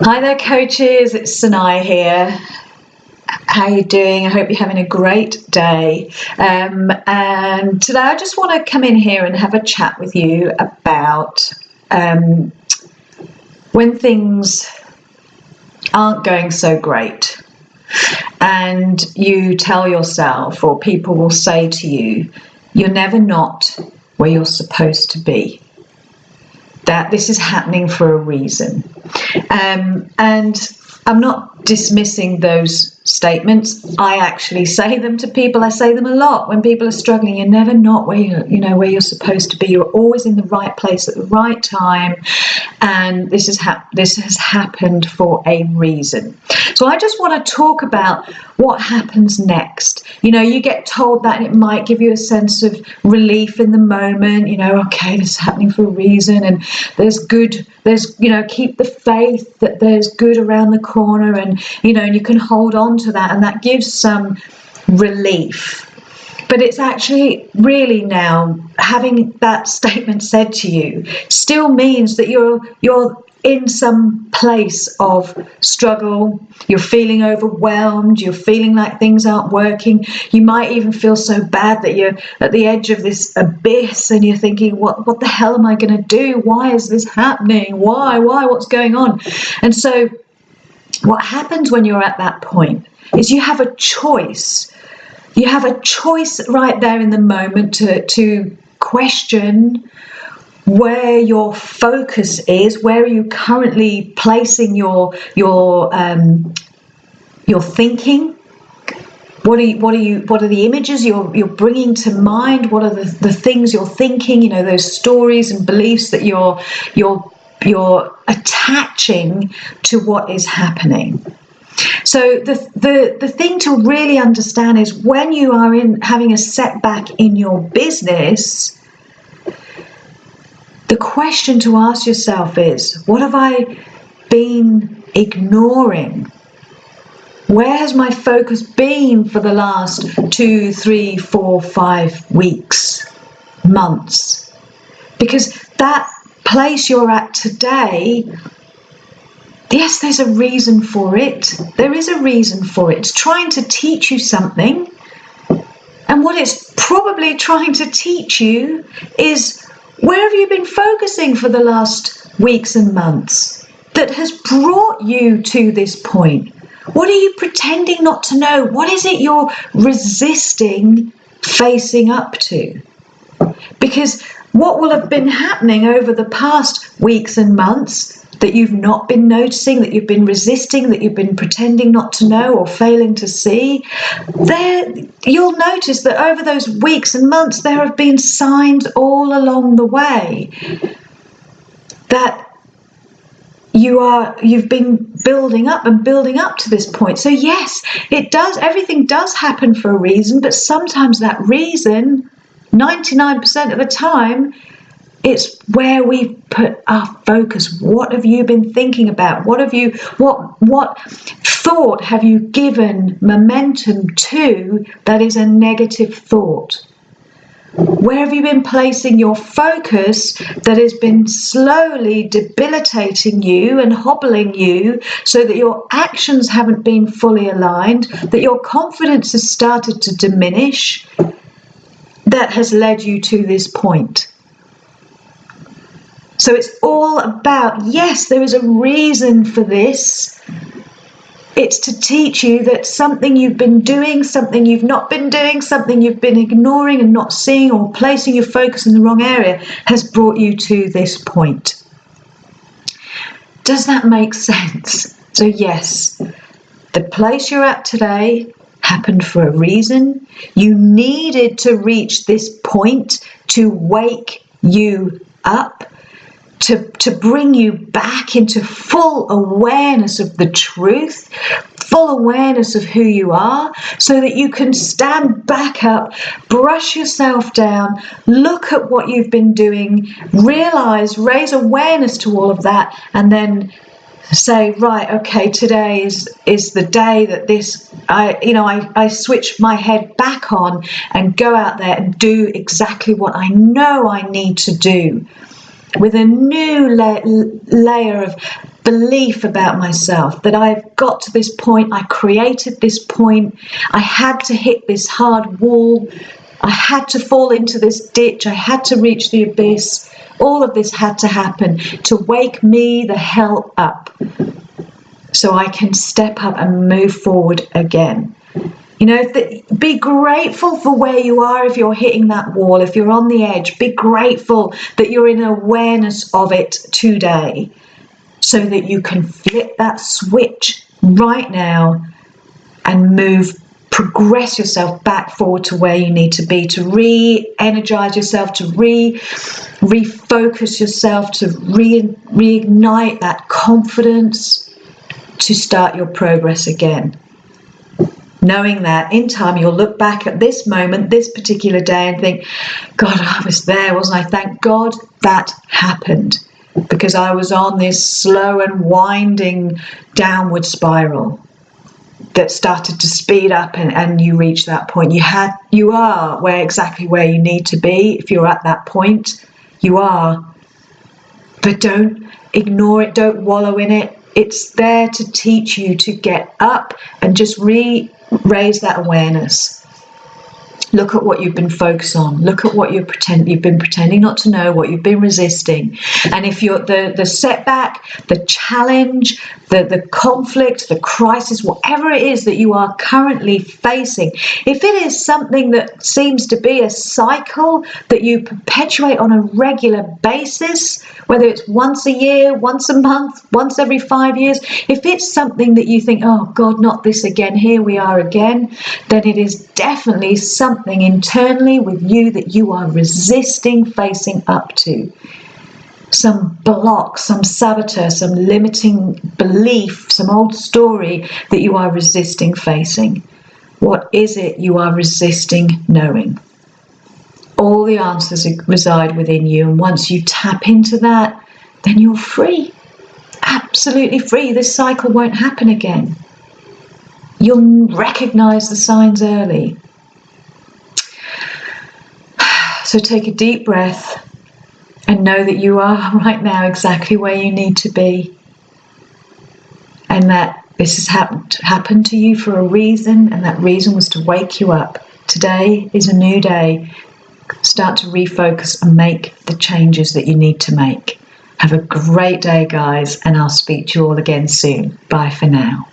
Hi there, coaches. It's Sanai here. How are you doing? I hope you're having a great day. And today I just want to come in here and have a chat with you about when things aren't going so great and you tell yourself, or people will say to you, you're never not where you're supposed to be. That this is happening for a reason. And I'm not dismissing those statements. I actually say them to people. I say them a lot when people are struggling. You're never not where where you're supposed to be. You're always in the right place at the right time, and this has happened for a reason. So I just want to talk about what happens next. You get told that, and it might give you a sense of relief in the moment. Okay, this is happening for a reason, and there's good. There's keep the faith that there's good around the corner, and and you can hold on to that, and that gives some relief. But it's actually really now having that statement said to you still means that you're in some place of struggle. You're feeling overwhelmed. You're feeling like things aren't working. You might even feel so bad that you're at the edge of this abyss and you're thinking, what the hell am I going to do? Why is this happening? Why? What's going on? And so what happens when you're at that point is you have a choice. You have a choice right there in the moment to question where your focus is. Where are you currently placing your thinking? What are the images you're bringing to mind? What are the things you're thinking? Those stories and beliefs that you're attaching to what is happening. So the thing to really understand is when you are having a setback in your business, the question to ask yourself is, what have I been ignoring? Where has my focus been for the last 2, 3, 4, 5 weeks, months? Because that place you're at today, yes, there's a reason for it. There is a reason for it. It's trying to teach you something. And what it's probably trying to teach you is, where have you been focusing for the last weeks and months that has brought you to this point? What are you pretending not to know? What is it you're resisting facing up to? Because what will have been happening over the past weeks and months that you've not been noticing, that you've been resisting, that you've been pretending not to know or failing to see, you'll notice that over those weeks and months there have been signs all along the way that you've been building up to this point. So yes, everything does happen for a reason, but sometimes that reason, 99% of the time, it's where we put our focus. What have you been thinking about? What thought have you given momentum to that is a negative thought? Where have you been placing your focus that has been slowly debilitating you and hobbling you so that your actions haven't been fully aligned, that your confidence has started to diminish, that has led you to this point? So it's all about, yes, there is a reason for this. It's to teach you that something you've been doing, something you've not been doing, something you've been ignoring and not seeing, or placing your focus in the wrong area, has brought you to this point. Does that make sense? So yes, the place you're at today happened for a reason. You needed to reach this point to wake you up, to bring you back into full awareness of the truth, full awareness of who you are, so that you can stand back up, brush yourself down, look at what you've been doing, raise awareness to all of that, and then say, right, okay, today is the day that I switch my head back on and go out there and do exactly what I know I need to do. with a new layer of belief about myself, that I've got to this point, I created this point, I had to hit this hard wall, I had to fall into this ditch, I had to reach the abyss. All of this had to happen to wake me the hell up so I can step up and move forward again. You know, be grateful for where you are if you're hitting that wall, if you're on the edge. Be grateful that you're in awareness of it today so that you can flip that switch right now and progress yourself back forward to where you need to be, to re-energize yourself, to refocus yourself, to reignite that confidence, to start your progress again. Knowing that in time you'll look back at this moment, this particular day, and think, God, I was there, wasn't I? Thank God that happened, because I was on this slow and winding downward spiral that started to speed up, and you reach that point. You are exactly where you need to be. If you're at that point, you are. But don't ignore it, don't wallow in it. It's there to teach you to get up and just raise that awareness. Look at what you've been focused on. Look at what you've been pretending not to know, what you've been resisting. And if you're the setback, the challenge, the conflict, the crisis, whatever it is that you are currently facing, if it is something that seems to be a cycle that you perpetuate on a regular basis, whether it's once a year, once a month, once every 5 years, if it's something that you think, oh God, not this again, here we are again, then it is definitely something internally with you that you are resisting facing up to. Some block, some saboteur, some limiting belief, some old story that you are resisting facing. What is it you are resisting knowing? All the answers reside within you, and once you tap into that, then you're free. Absolutely free. This cycle won't happen again. You'll recognize the signs early. So take a deep breath and know that you are right now exactly where you need to be, and that this has happened to you for a reason, and that reason was to wake you up. Today is a new day. Start to refocus and make the changes that you need to make. Have a great day, guys, and I'll speak to you all again soon. Bye for now.